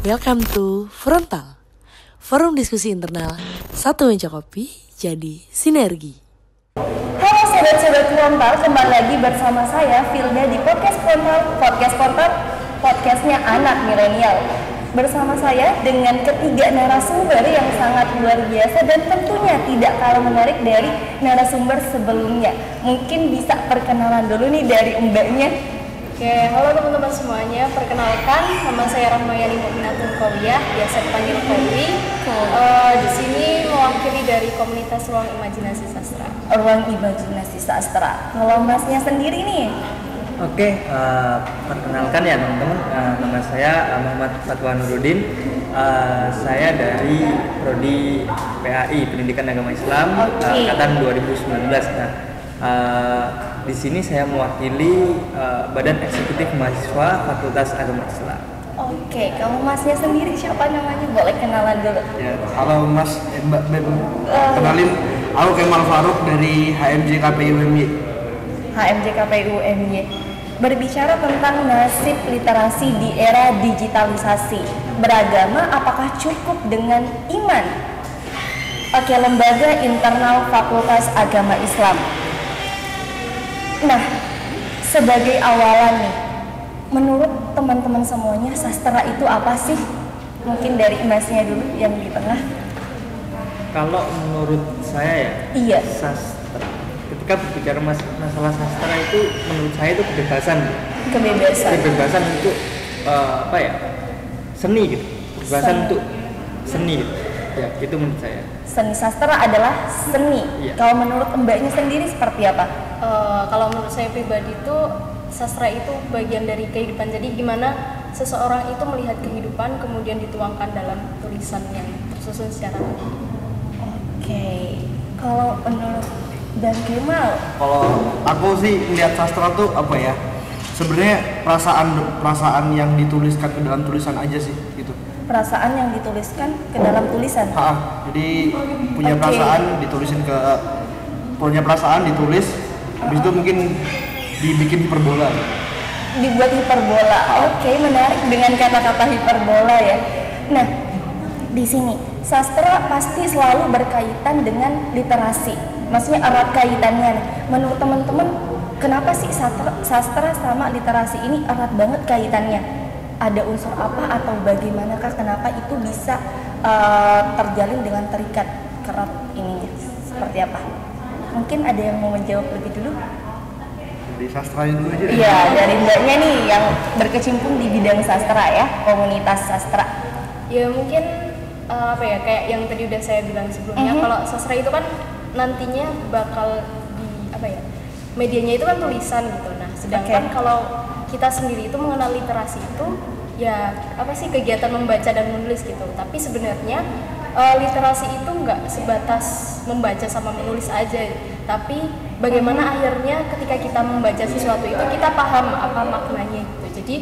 Welcome to Frontal, forum diskusi internal satu meja kopi jadi sinergi. Halo sobat-sobat Frontal, kembali lagi bersama saya Filda di Podcast Frontal, podcastnya anak milenial. Bersama saya dengan ketiga narasumber yang sangat luar biasa dan tentunya tidak kalah menarik dari narasumber sebelumnya. Mungkin bisa perkenalan dulu nih dari mbaknya. Oke, halo teman-teman semuanya. Perkenalkan, nama saya Rahmayani Mu'minatul Qawiyah, biasa dipanggil Kowi. Di sini mewakili dari komunitas Ruang Imajinasi Sastra. Ruang Imajinasi Sastra. Kalau masnya sendiri nih? Oke, perkenalkan ya teman-teman, nama saya Muhammad Fatwa Nuruddin. Saya dari Prodi PAI Pendidikan Agama Islam, angkatan 2019. Di sini saya mewakili Badan Eksekutif Mahasiswa Fakultas Agama Islam. Oke, kalau masnya sendiri siapa namanya? Boleh kenalan dulu. Ya, halo Mas, Mbak Ben. Kenalin, aku Kemal Faruk dari HMJ KPI UMY. HMJ KPI UMY. Berbicara tentang nasib literasi di era digitalisasi beragama, apakah cukup dengan iman? Oke, lembaga internal Fakultas Agama Islam. Nah, sebagai awalan nih, menurut teman-teman semuanya, sastra itu apa sih? Mungkin dari masnya dulu yang di tengah. Kalau menurut saya ya, Iya. Sastra. Ketika berbicara masalah sastra itu, menurut saya itu kebebasan. Kebebasan untuk seni gitu. Kebebasan untuk seni gitu. Ya, itu menurut saya. Seni sastra adalah seni. Iya. Kalau menurut mbaknya sendiri seperti apa? Kalau menurut saya pribadi itu, sastra itu bagian dari kehidupan. Jadi gimana seseorang itu melihat kehidupan kemudian dituangkan dalam tulisan yang tersusun secara Oke. Kalau menurut Dan Kemal, Kalau aku sih melihat sastra tuh apa ya? Sebenarnya perasaan yang dituliskan ke dalam tulisan aja sih gitu. perasaan yang dituliskan ke dalam tulisan. Jadi punya Oke. perasaan ditulis, habis itu mungkin dibikin hiperbola. Dibuat hiperbola. Oke, menarik dengan kata-kata hiperbola ya. Nah, di sini sastra pasti selalu berkaitan dengan literasi. Maksudnya erat kaitannya. Menurut teman-teman, kenapa sih sastra sama literasi ini erat banget kaitannya? Ada unsur apa atau bagaimanakah kenapa itu bisa terjalin dengan terikat kerat ininya? Seperti apa? Mungkin ada yang mau menjawab lebih dulu? Di sastra itu aja. Iya, dari mbaknya nih yang berkecimpung di bidang sastra ya, komunitas sastra. ya mungkin kayak yang tadi udah saya bilang sebelumnya. Kalau sastra itu kan nantinya bakal medianya itu kan tulisan gitu. Nah, sedangkan kalau kita sendiri itu mengenal literasi itu ya kegiatan membaca dan menulis gitu. Tapi sebenarnya literasi itu nggak sebatas membaca sama menulis aja, tapi bagaimana akhirnya ketika kita membaca sesuatu itu kita paham apa maknanya gitu. Jadi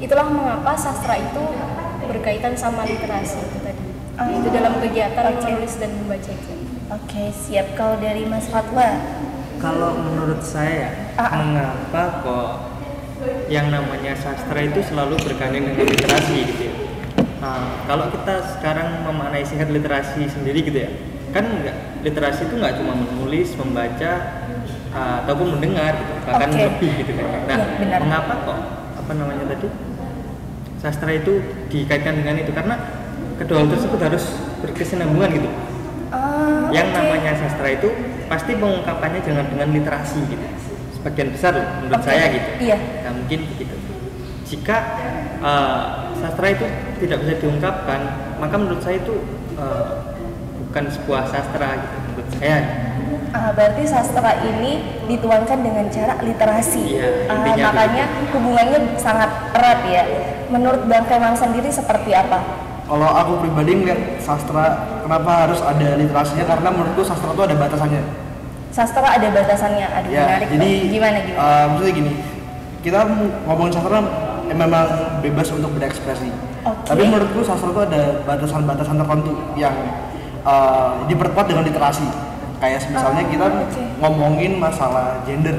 itulah mengapa sastra itu berkaitan sama literasi itu tadi. Itu dalam kegiatan menulis dan membaca itu. Oke, siap. Kalau dari Mas Fatwa? Kalau menurut saya, mengapa kok yang namanya sastra itu selalu bergandeng dengan literasi gitu ya? Kalau kita sekarang memaknai singkat literasi sendiri gitu ya, kan literasi itu nggak cuma menulis, membaca, ataupun mendengar gitu, bahkan lebih gitu kan. Nah, ya, mengapa kok sastra itu dikaitkan dengan itu? Karena kedua hal tersebut harus berkesinambungan gitu. Yang namanya sastra itu pasti pengungkapannya dengan literasi gitu. Sebagian besar menurut saya gitu. Iya. Nah, mungkin begitu. Jika sastra itu tidak bisa diungkapkan, maka menurut saya itu bukan sebuah sastra gitu menurut saya. Berarti sastra ini dituangkan dengan cara literasi. Iya, intinya makanya hubungannya sangat erat ya. Menurut Bang Kemal sendiri seperti apa? Kalau aku pribadi ngeliat sastra, kenapa harus ada literasinya? Karena menurutku sastra itu ada batasannya. Sastra ada batasannya. Aduh, Ya, menarik. jadi Gimana? maksudnya gini, kita ngomongin sastra memang bebas untuk berekspresi. Tapi menurutku sastra itu ada batasan-batasan tertentu yang diperkuat dengan literasi. Kayak misalnya kita ngomongin masalah gender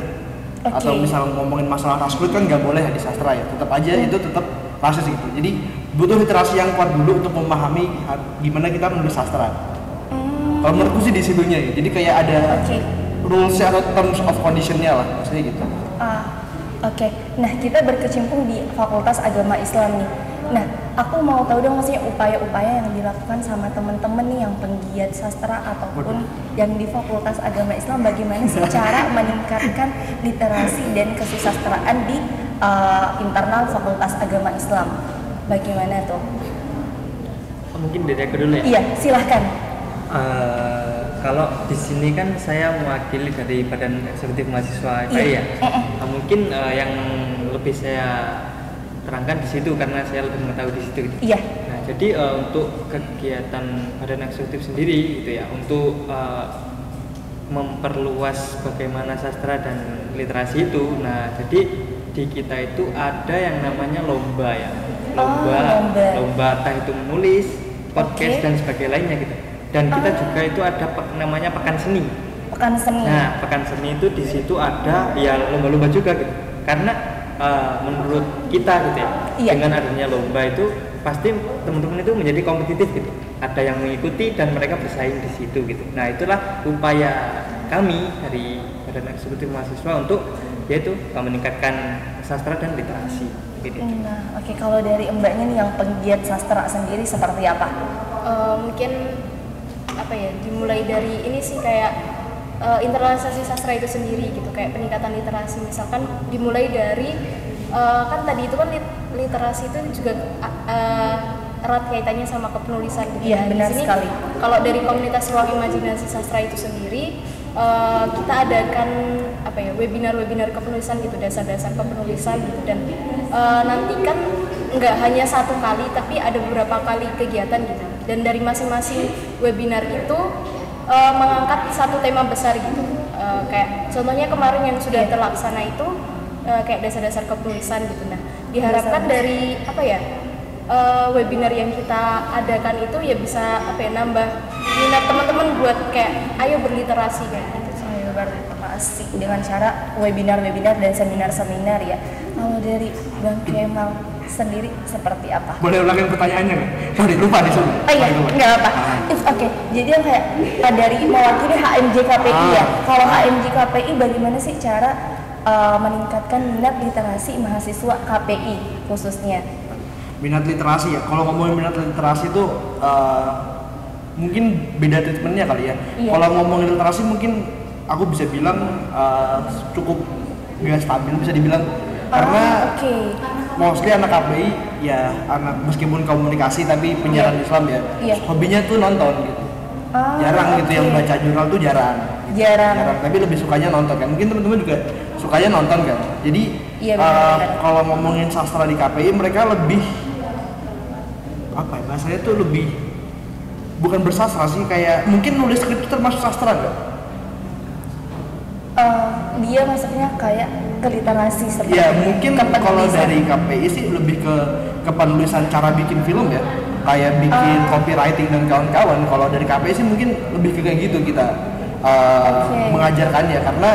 atau misal ngomongin masalah ras kulit kan nggak boleh di sastra ya. Tetap aja itu tetap rasis gitu. Jadi butuh literasi yang kuat dulu untuk memahami gimana kita menulis sastra. Kalau menurutku sih di situnya ya. Jadi kayak ada rules atau terms of condition-nya lah, maksudnya gitu. Oke. Nah, kita berkecimpung di Fakultas Agama Islam nih. Nah, aku mau tahu dong maksudnya upaya-upaya yang dilakukan sama teman-teman nih yang penggiat sastra ataupun yang di Fakultas Agama Islam, bagaimana sih cara meningkatkan literasi dan kesusastraan di internal Fakultas Agama Islam? Bagaimana tuh? Mungkin dari aku dulu ya. Iya, silahkan. Kalau di sini kan saya mewakili dari Badan Eksekutif Mahasiswa IPA ya. Mungkin yang lebih saya terangkan di situ karena saya lebih mengetahui di situ. Gitu. Iya. Nah, jadi untuk kegiatan Badan Eksekutif sendiri gitu ya, untuk memperluas bagaimana sastra dan literasi itu. Nah, jadi di kita itu ada yang namanya lomba ya. Lomba entah itu menulis, podcast dan sebagainya lainnya gitu. Dan kita juga itu ada namanya pekan seni. Pekan seni. Nah, pekan seni itu di situ ada ya lomba-lomba juga gitu. Karena menurut kita gitu ya, dengan adanya lomba itu pasti teman-teman itu menjadi kompetitif gitu. Ada yang mengikuti dan mereka bersaing di situ gitu. Nah, itulah upaya kami dari Badan Eksekutif Mahasiswa untuk yaitu meningkatkan sastra dan literasi. Gitu. Nah, oke. Kalau dari mbaknya nih yang penggiat sastra sendiri seperti apa? Mungkin apa ya, dimulai dari ini sih kayak internalisasi sastra itu sendiri gitu, kayak peningkatan literasi. Misalkan dimulai dari kan tadi itu kan literasi itu juga erat kaitannya sama kepenulisan gitu. Iya, benar sekali. Kalau dari komunitas ruang imajinasi sastra itu sendiri kita adakan apa ya, webinar kepenulisan gitu, dasar-dasar kepenulisan gitu, dan nanti kan nggak hanya satu kali tapi ada beberapa kali kegiatan gitu, dan dari masing-masing webinar itu mengangkat satu tema besar gitu, kayak contohnya kemarin yang sudah terlaksana itu kayak dasar-dasar kepenulisan gitu. Nah, diharapkan dari apa ya, webinar yang kita adakan itu ya bisa apa ya, nambah minat teman-teman buat kayak ayo berliterasi kayak gitu. Ayo berliterasi dengan cara webinar dan seminar ya. Kalau dari Bang Kemal sendiri seperti apa? Boleh ulangin pertanyaannya nggak? Sorry, lupa di sini. Oh iya, nggak apa. Oke. Jadi yang kayak dari mewakili HMJ KPI ya. Kalau HMJ KPI bagaimana sih cara meningkatkan minat literasi mahasiswa KPI khususnya? Minat literasi ya. Kalau ngomongin minat literasi itu mungkin beda treatmentnya kali ya. Iya. Kalau ngomongin literasi mungkin aku bisa bilang cukup gak stabil bisa dibilang, karena mostly anak KPI ya, anak meskipun komunikasi tapi penyiaran Islam ya, hobinya tuh nonton gitu. Jarang gitu yang baca jurnal tuh jarang, tapi lebih sukanya nonton kan. Mungkin teman-teman juga sukanya nonton kan. Jadi kalau ngomongin sastra di KPI mereka lebih apa ya, bahasanya tuh lebih bukan bersastra sih, kayak mungkin nulis skrip itu termasuk sastra nggak? Dia maksudnya kayak ke literasi seperti ya mungkin kalau dari KPI sih lebih ke penulisan cara bikin film ya, kayak bikin copywriting dan kawan-kawan. Kalau dari KPI sih mungkin lebih ke kayak gitu kita mengajarkannya, karena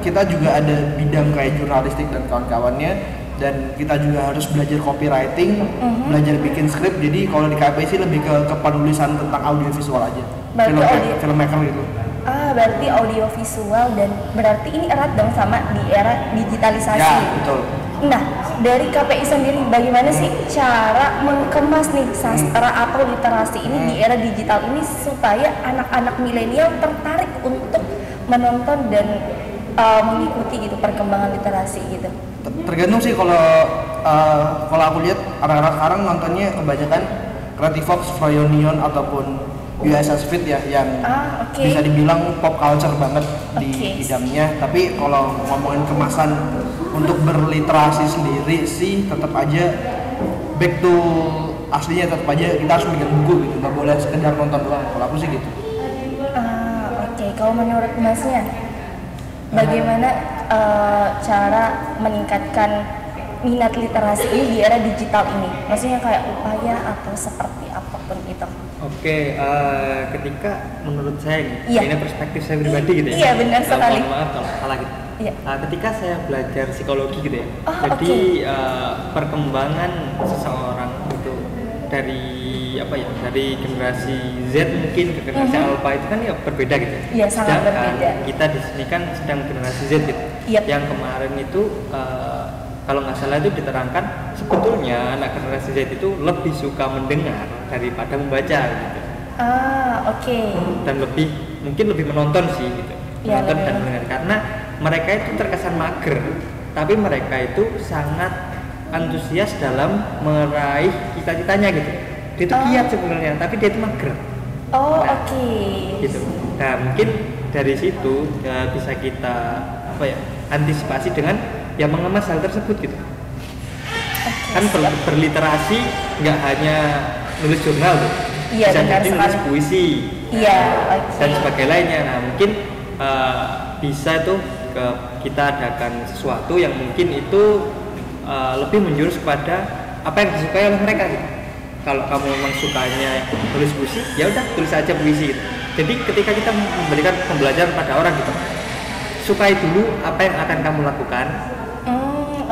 kita juga ada bidang kayak jurnalistik dan kawan-kawannya, dan kita juga harus belajar copywriting, belajar bikin skrip. Jadi kalau di KPI sih lebih ke penulisan tentang audiovisual aja, filmmaker gitu. Berarti audiovisual, dan berarti ini erat dong sama di era digitalisasi. Ya, betul. Nah, dari KPI sendiri bagaimana sih cara mengemas nih sastra atau literasi ini di era digital ini supaya anak-anak milenial tertarik untuk menonton dan mengikuti gitu perkembangan literasi gitu? Tergantung sih. Kalau aku lihat anak-anak sekarang nontonnya kebanyakan Creativox, Froyonion ataupun USS Fit ya, yang bisa dibilang pop culture banget di bidangnya. Tapi kalau ngomongin kemasan untuk berliterasi sendiri sih tetap aja back to aslinya, tetap aja kita harus bikin buku gitu, nggak boleh sekedar nonton doang. Kalau aku sih gitu. Kalau menurut Masnya bagaimana cara meningkatkan minat literasi ini di era digital ini? Maksudnya kayak upaya atau seperti apapun itu? Ketika menurut saya ini perspektif saya pribadi gitu ya. Iya, benar sekali. Mohon maaf kalau salah gitu. Iya. Ketika saya belajar psikologi gitu ya, jadi perkembangan seseorang itu dari apa ya, dari generasi Z mungkin ke generasi Alpha itu kan ya berbeda gitu. Iya, sangat Sedangkan berbeda. kita di sini kan sedang generasi Z gitu. Yep. Yang kemarin itu kalau nggak salah itu diterangkan sebetulnya anak generasi Z itu lebih suka mendengar daripada membaca gitu. Oke. Dan mungkin lebih menonton sih gitu. Ya, Menonton dan mendengar karena mereka itu terkesan mager, tapi mereka itu sangat antusias dalam meraih cita-citanya gitu. Dia itu giat sebenarnya, tapi dia itu mager. Oke. Gitu. Nah, mungkin dari situ ya bisa kita antisipasi dengan ya mengemas hal tersebut gitu. Kan berliterasi nggak hanya nulis jurnal tuh. Iya, bisa benar jadi sekali. nulis puisi. Iya, oke. Dan sebagainya lainnya. Nah, mungkin bisa tuh kita adakan sesuatu yang mungkin itu lebih menjurus kepada apa yang disukai oleh mereka gitu. Kalau kamu memang sukanya tulis puisi, ya udah tulis aja puisi gitu. Jadi ketika kita memberikan pembelajaran pada orang gitu, sukai dulu apa yang akan kamu lakukan,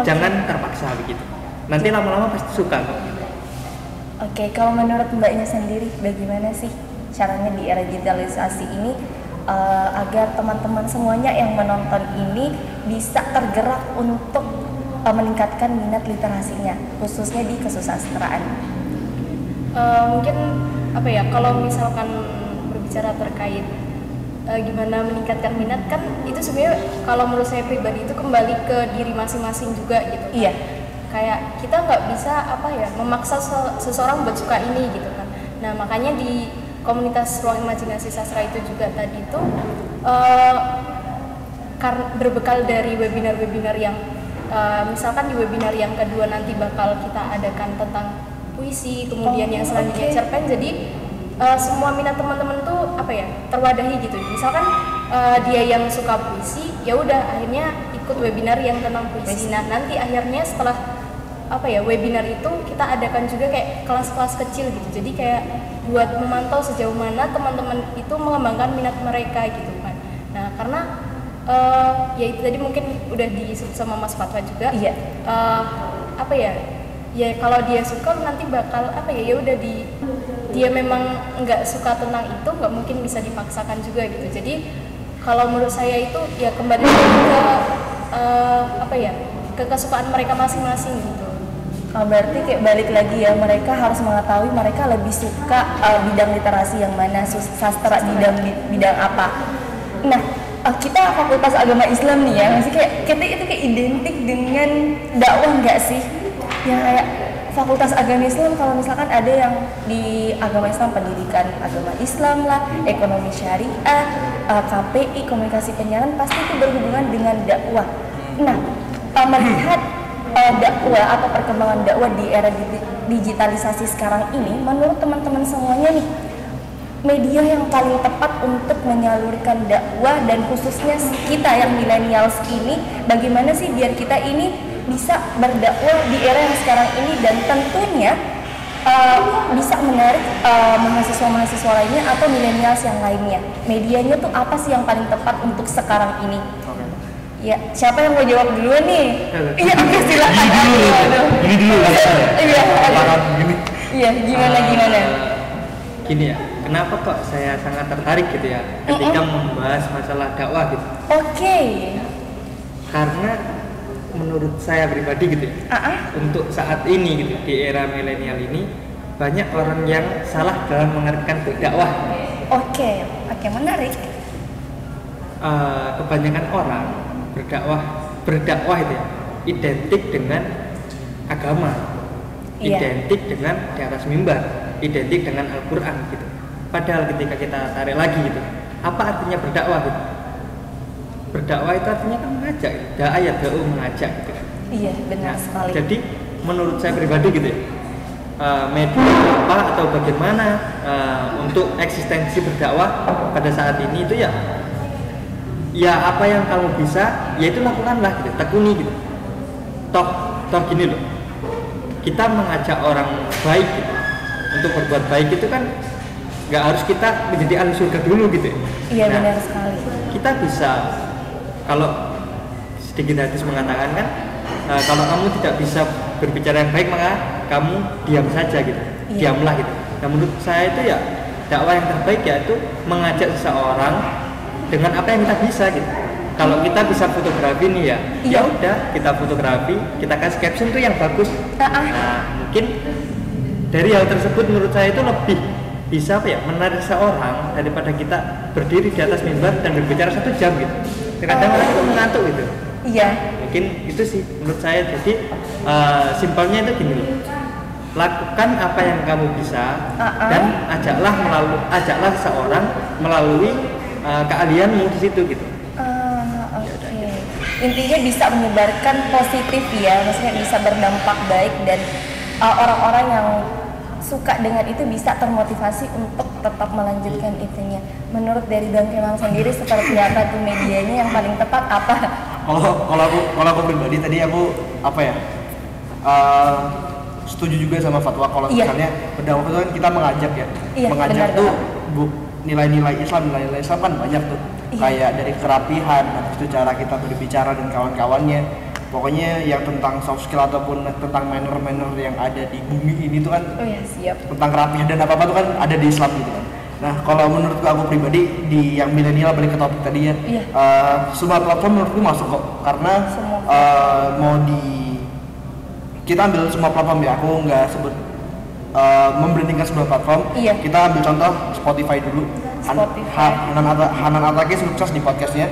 jangan terpaksa begitu. Nanti lama-lama pasti suka kok. Oke, kalau menurut Mbaknya sendiri, bagaimana sih caranya di era digitalisasi ini agar teman-teman semuanya yang menonton ini bisa tergerak untuk meningkatkan minat literasinya, khususnya di kesusastraan? Mungkin kalau misalkan berbicara terkait gimana meningkatkan minat, kan itu sebenarnya kalau menurut saya pribadi itu kembali ke diri masing-masing juga gitu kan. Iya. Kayak kita nggak bisa memaksa seseorang buat suka ini gitu kan. Nah, makanya di komunitas ruang imajinasi sastra itu juga tadi tuh berbekal dari webinar-webinar yang misalkan di webinar yang kedua nanti bakal kita adakan tentang puisi, kemudian yang selanjutnya cerpen. Jadi semua minat teman-teman tuh terwadahi gitu. Misalkan dia yang suka puisi, ya udah akhirnya ikut webinar yang tentang puisi. Nah, nanti akhirnya setelah webinar itu kita adakan juga kayak kelas-kelas kecil gitu. Jadi kayak buat memantau sejauh mana teman-teman itu mengembangkan minat mereka gitu kan. Nah, karena ya itu tadi mungkin udah disebut sama Mas Fatwa juga. Iya. Ya kalau dia suka nanti bakal ya udah dia memang nggak suka tentang itu, nggak mungkin bisa dipaksakan juga gitu. Jadi kalau menurut saya itu ya kembali ke kesukaan mereka masing-masing gitu. Berarti kayak balik lagi ya, mereka harus mengetahui mereka lebih suka bidang literasi yang mana, sastra bidang apa. Nah, kita Fakultas Agama Islam nih ya, masih kayak kita itu kayak identik dengan dakwah nggak sih? Ya kayak Fakultas Agama Islam, kalau misalkan ada yang di agama Islam, pendidikan agama Islam lah, ekonomi syariah, KPI, komunikasi penyiaran, pasti itu berhubungan dengan dakwah. Nah, melihat dakwah atau perkembangan dakwah di era digitalisasi sekarang ini, menurut teman-teman semuanya nih, media yang paling tepat untuk menyalurkan dakwah dan khususnya kita yang milenials ini, bagaimana sih biar kita ini bisa berdakwah di era yang sekarang ini dan tentunya bisa menarik mahasiswa-mahasiswa lainnya atau milenials yang lainnya. Medianya tuh apa sih yang paling tepat untuk sekarang ini? Ya, siapa yang mau jawab duluan nih? Iya, oke, silakan. Ini dulu kan saya. Iya. Gini. Iya, gimana? Gini ya, kenapa kok saya sangat tertarik gitu ya ketika membahas masalah dakwah gitu? Oke. Karena menurut saya pribadi gitu ya, untuk saat ini gitu di era milenial ini banyak orang yang salah dalam mengartikan dakwah. Oke, menarik. Kebanyakan orang berdakwah itu ya identik dengan agama, identik dengan di atas mimbar, identik dengan Al-Quran gitu. Padahal ketika kita tarik lagi gitu, apa artinya berdakwah gitu? Berdakwah itu artinya kan mengajak, da'ayat da'u mengajak gitu kan. Iya, benar sekali. Jadi menurut saya pribadi gitu ya, media apa atau bagaimana untuk eksistensi berdakwah pada saat ini itu ya apa yang kamu bisa, ya itu lakukanlah gitu, tekuni gitu. Toh gini loh, kita mengajak orang baik gitu, untuk berbuat baik itu kan nggak harus kita menjadi ahli surga dulu gitu. Iya, benar sekali. Kita bisa, kalau sedikit hadis mengatakan kan, kalau kamu tidak bisa berbicara yang baik maka kamu diam saja gitu. diamlah gitu. Nah menurut saya itu ya dakwah yang terbaik yaitu mengajak seseorang dengan apa yang kita bisa gitu. Kalau kita bisa fotografi nih ya, ya udah kita fotografi, kita kasih caption tuh yang bagus. Nah mungkin dari hal tersebut menurut saya itu lebih bisa apa ya, menarik seorang daripada kita berdiri di atas mimbar dan berbicara 1 jam gitu. Kadang orang itu mengantuk gitu. Iya. Mungkin itu sih menurut saya. Jadi simpelnya itu gini loh. Lakukan apa yang kamu bisa dan ajaklah seseorang melalui keahlianmu di situ gitu. Intinya bisa menyebarkan positif ya, maksudnya bisa berdampak baik dan orang-orang yang suka dengan itu bisa termotivasi untuk tetap melanjutkan itunya. Menurut dari Bang Kemang sendiri seperti apa tuh medianya yang paling tepat apa? Kalau aku pribadi tadi aku apa ya? Setuju juga sama fatwa kalau misalnya berdakwah itu kan kita mengajak ya. Mengajak tuh nilai-nilai Islam kan banyak tuh. Kayak dari kerapihan, habis itu cara kita berbicara dan kawan-kawannya. Pokoknya yang tentang soft skill ataupun tentang manner-manner yang ada di bumi ini tuh kan tentang kerapihan dan apa-apa tuh kan ada di Islam gitu kan. Nah kalau menurutku aku pribadi di yang milenial balik ke topik tadi ya, semua platform menurutku masuk kok karena kita ambil semua platform ya, aku nggak sebut membrandingkan sebuah platform. Kita ambil contoh Spotify dulu. Hanan Ataki sukses di podcastnya.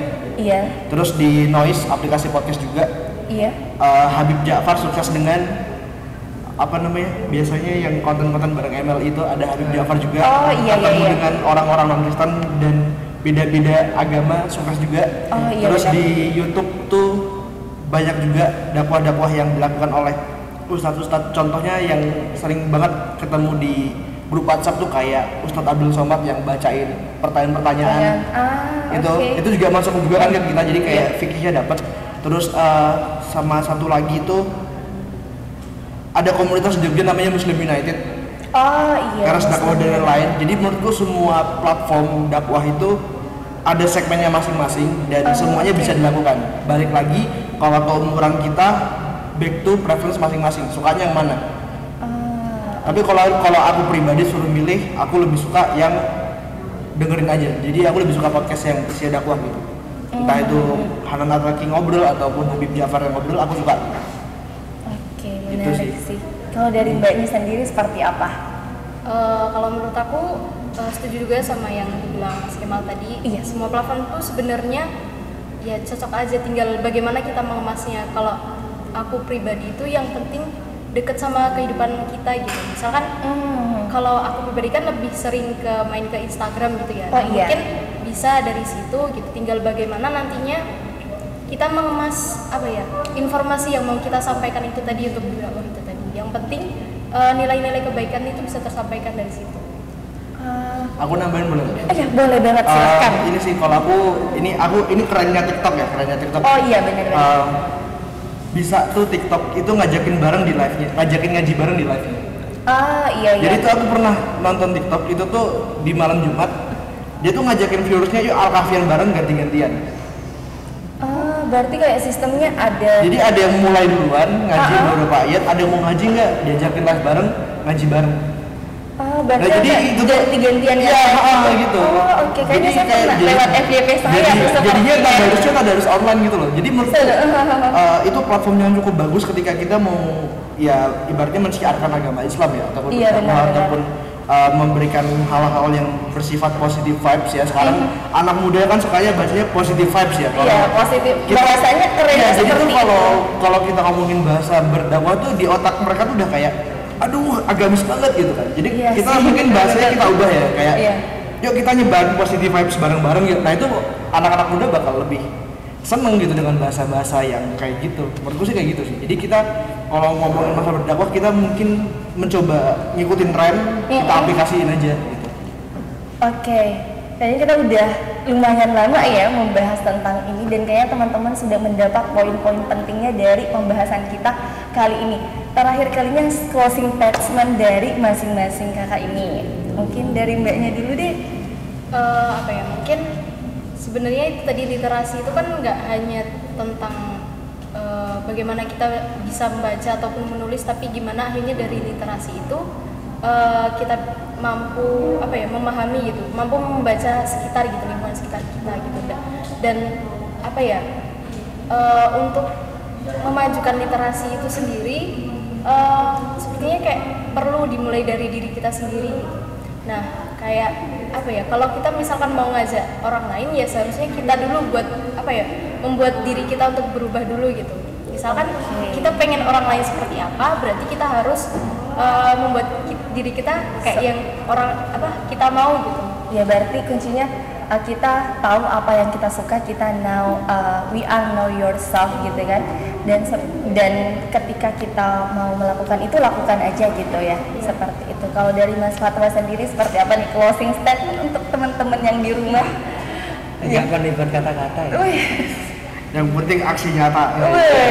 Terus di Noise aplikasi podcast juga. Habib Ja'far sukses dengan apa namanya, biasanya yang konten-konten bareng ML itu ada Habib Ja'far juga. Ketemu dengan orang-orang non-Kristen dan beda-beda agama sukses juga. Terus di YouTube tuh banyak juga dakwah-dakwah yang dilakukan oleh ustadz-ustadz. Contohnya yang sering banget ketemu di grup WhatsApp tuh kayak Ustadz Abdul Somad yang bacain pertanyaan-pertanyaan. Itu juga masuk juga kan ke kita, jadi kayak fikihnya dapat. Terus sama satu lagi itu ada komunitas di Jogja namanya Muslim United. Karena dakwah dan lain-lain. Jadi menurutku semua platform dakwah itu ada segmennya masing-masing dan semuanya bisa dilakukan. Balik lagi kalau keumuran kita back to preference masing-masing, sukanya yang mana. Tapi kalau aku pribadi suruh milih, aku lebih suka yang dengerin aja. Jadi aku lebih suka podcast yang isi dakwah gitu. Entah itu Hanan Ataki ngobrol ataupun Habib Ja'far yang ngobrol, aku suka. Menarik sih. Kalau dari Mbaknya sendiri seperti apa? Kalau menurut aku setuju juga sama yang dibilang Mas Kemal tadi. Semua platform tuh sebenarnya ya cocok aja, tinggal bagaimana kita mengemasnya. Kalau aku pribadi itu yang penting deket sama kehidupan kita gitu. Misalkan kalau aku pribadi kan lebih sering main ke Instagram gitu ya. Mungkin bisa dari situ gitu. Tinggal bagaimana nantinya kita mengemas apa ya, informasi yang mau kita sampaikan itu tadi untuk dakwah itu tadi. Yang penting nilai-nilai kebaikan itu bisa tersampaikan dari situ. Aku nambahin boleh? Boleh banget, silakan. Ini sih kalau ini kerennya TikTok ya, benar. Bisa tuh TikTok itu ngajakin bareng di live-nya, ngajakin ngaji bareng di live-nya. Jadi tuh aku pernah nonton TikTok itu tuh di malam Jumat. Dia tuh ngajakin viewersnya yuk al-kafian bareng ganti-gantian. Berarti kayak sistemnya ada. Jadi ada yang mulai duluan ngaji beberapa ayat, ada yang mau ngaji nggak, diajakin live bareng, ngaji bareng. Berarti jadi itu ganti-gantian gitu. Kayaknya saya pernah lewat FYP saya. Jadinya harus online gitu loh. Jadi menurut itu platform yang cukup bagus ketika kita mau ya ibaratnya mensiarkan agama Islam ya, ataupun memberikan hal-hal yang bersifat positive vibes ya. Sekarang anak muda kan sukanya bacanya positive vibes ya. Positif. Bahasanya keren seperti itu. Kalau kita ngomongin bahasa berdakwah tuh di otak mereka tuh udah kayak aduh agamis banget gitu kan. Jadi kita mungkin bahasanya kita ubah ya, kayak yuk kita nyebarin positive vibes bareng-bareng gitu. Nah itu anak-anak muda bakal lebih seneng gitu dengan bahasa-bahasa yang kayak gitu. Menurutku sih kayak gitu sih. Jadi kita kalau ngomongin masalah berdakwah, kita mungkin mencoba ngikutin tren, kita aplikasiin aja gitu. Kayaknya kita udah lumayan lama ya membahas tentang ini, dan kayaknya teman-teman sudah mendapat poin-poin pentingnya dari pembahasan kita kali ini. Terakhir kalinya closing statement dari masing-masing kakak ini. Mungkin dari Mbaknya dulu deh. Mungkin sebenarnya itu tadi literasi itu kan nggak hanya tentang bagaimana kita bisa membaca ataupun menulis, tapi gimana akhirnya dari literasi itu kita mampu memahami gitu, mampu membaca sekitar gitu, lingkungan sekitar kita gitu. Dan untuk memajukan literasi itu sendiri sepertinya kayak perlu dimulai dari diri kita sendiri gitu. Nah, kayak kalau kita misalkan mau ngajak orang lain, ya seharusnya kita dulu membuat diri kita untuk berubah dulu gitu. Misalkan kita pengen orang lain seperti apa, berarti kita harus membuat diri kita kayak yang kita mau gitu. Ya berarti kuncinya kita tahu apa yang kita suka, kita we all know yourself gitu kan. Dan ketika kita mau melakukan itu, lakukan aja gitu ya, seperti itu. Kalau dari Mas Fatwa sendiri seperti apa nih closing statement untuk teman-teman yang di rumah? Jangan berlibat kata-kata ya. Yang penting aksi nyata.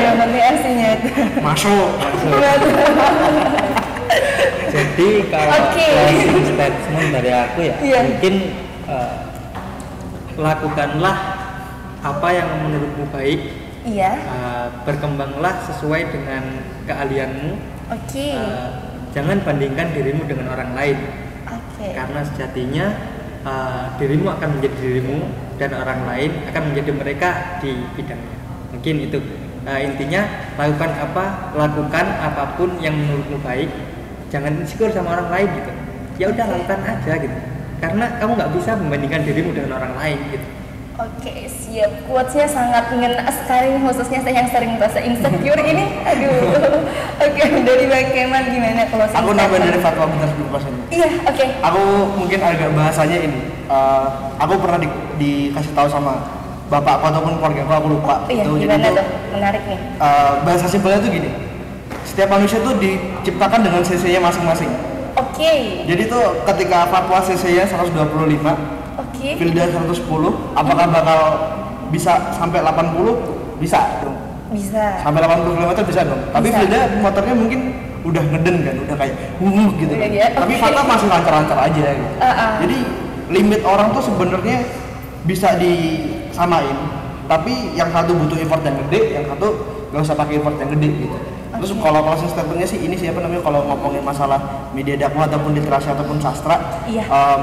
Yang penting aksi nyata. Masuk. Jadi kalau closing statement dari aku ya, mungkin lakukanlah apa yang menurutmu baik. Iya. Berkembanglah sesuai dengan keahlianmu. Oke. Jangan bandingkan dirimu dengan orang lain. Oke. Karena sejatinya dirimu akan menjadi dirimu dan orang lain akan menjadi mereka di bidangnya. Mungkin itu intinya, lakukan apapun yang menurutmu baik. Jangan insecure sama orang lain gitu. Ya udah, lakukan aja gitu. Karena kamu nggak bisa membandingkan dirimu dengan orang lain gitu. Oke, siap. Quotes-nya sangat ngena sekali, khususnya saya yang sering merasa insecure ini. Aduh. Oke, dari Bang Kemal gimana closing statement? Aku nambah dari Fatwa bentar sebelum closing. Iya, oke. Aku mungkin agak bahasanya ini. Aku pernah dikasih tahu sama bapak ataupun keluarga aku lupa. Iya, gimana tuh? Menarik nih. Bahasa simpelnya tuh gini. Setiap manusia tuh diciptakan dengan cc-nya masing-masing. Oke. Jadi tuh ketika Fatwa cc-nya 125, Filda 110, apakah bakal bisa sampai 80? Bisa dong. Bisa. Sampai 80 km bisa dong. Tapi Filda motornya mungkin udah ngeden kan, udah kayak gitu kan. Tapi Fatwa masih lancar-lancar aja gitu. Jadi limit orang tuh sebenarnya bisa disamain. Tapi yang satu butuh effort yang gede, yang satu gak usah pakai effort yang gede gitu. Terus kalau closing statementnya sih ini kalau ngomongin masalah media dakwah ataupun literasi ataupun sastra,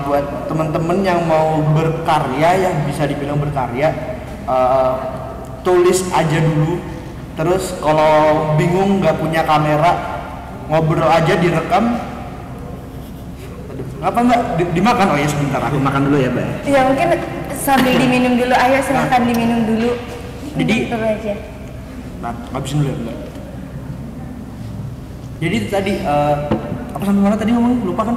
buat teman-teman yang mau berkarya, yang bisa dibilang berkarya, tulis aja dulu. Terus kalau bingung nggak punya kamera, ngobrol aja, direkam. Apa Mbak? Dimakan? Oh ya sebentar, aku makan dulu ya Mbak. Ya mungkin sambil diminum dulu, ayo silahkan diminum dulu. Jadi terus aja. Nah, habisin dulu ya Mbak. Jadi itu tadi apa sampai mana tadi ngomong, lupa kan?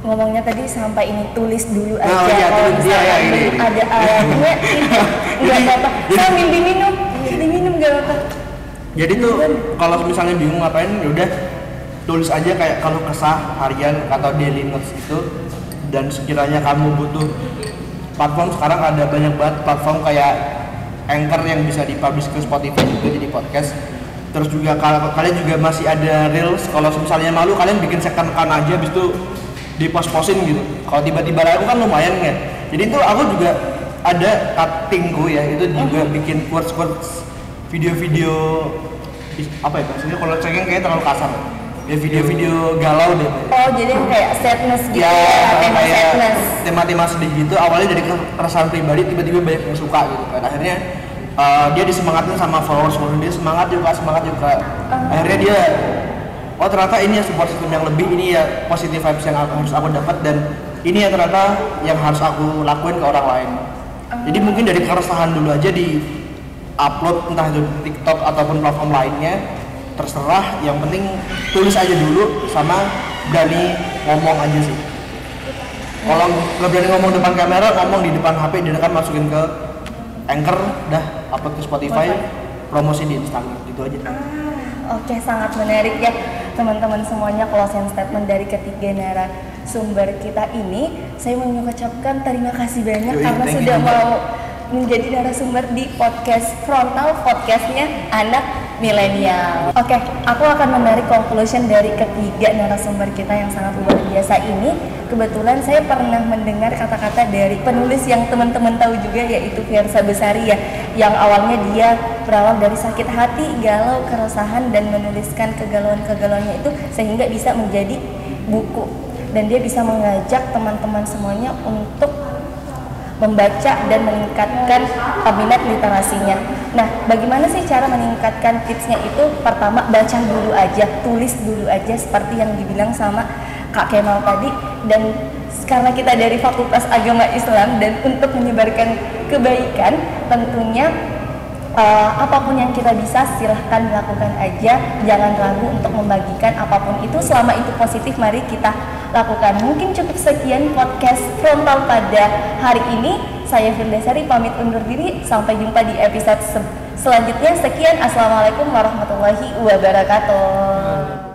Ngomongnya tadi sampai ini tulis dulu aja. Oh iya, kalau tulis dia ya ini. Ada alatnya nggak apa-apa. Sambil diminum nggak apa-apa. Jadi tuh kalau misalnya bingung ngapain, ya udah tulis aja kayak kalau kesah harian atau daily notes itu. Dan sekiranya kamu butuh platform, sekarang ada banyak banget platform kayak Anchor yang bisa dipublish ke Spotify juga jadi podcast. Terus juga kalian juga masih ada Reels. Kalau misalnya malu, kalian bikin second account aja, habis itu dipost-postin gitu. Kalau tiba-tiba laku kan lumayan kan. Jadi itu aku juga ada cuttingku ya, itu juga bikin quotes video-video apa ya bahasanya, kalau cengeng kayak terlalu kasar ya, video-video galau deh. Oh jadi kayak sadness gitu ya, tema sadness, tema-tema sedih gitu. Awalnya dari keresahan pribadi, tiba-tiba banyak yang suka gitu kan. Akhirnya dia disemangatin sama followers dia, semangat juga. Akhirnya dia, oh ternyata ini ya support system yang lebih, ini ya positive vibes yang harus aku dapat, dan ini ya ternyata yang harus aku lakuin ke orang lain. Jadi mungkin dari keresahan dulu aja di upload, entah itu TikTok ataupun platform lainnya, terserah. Yang penting tulis aja dulu, sama berani ngomong aja sih. Kalau nggak berani ngomong depan kamera, ngomong di depan HP, direkam masukin ke Anchor, dah upload ke Spotify, promosi di Instagram, gitu aja. Oke, sangat menarik ya teman-teman semuanya closing statement dari ketiga narasumber kita ini. Saya mau mengucapkan terima kasih banyak karena sudah mau menjadi narasumber di podcast Frontal, podcastnya anak milenial. Oke, aku akan menarik conclusion dari ketiga narasumber kita yang sangat luar biasa ini. Kebetulan saya pernah mendengar kata-kata dari penulis yang teman-teman tahu juga, yaitu Fiersa Besari ya, yang awalnya dia berawal dari sakit hati, galau, keresahan, dan menuliskan kegalauan-kegalauannya itu sehingga bisa menjadi buku, dan dia bisa mengajak teman-teman semuanya untuk membaca dan meningkatkan minat literasinya. Nah, bagaimana sih cara meningkatkan tipsnya itu? Pertama, baca dulu aja, tulis dulu aja seperti yang dibilang sama Kak Kemal tadi. Dan karena kita dari Fakultas Agama Islam dan untuk menyebarkan kebaikan, tentunya apapun yang kita bisa silahkan lakukan aja, jangan ragu untuk membagikan apapun itu, selama itu positif mari kita lakukan. Mungkin cukup sekian podcast frontal pada hari ini. Saya Firdasari pamit undur diri, sampai jumpa di episode selanjutnya. Sekian, assalamualaikum warahmatullahi wabarakatuh.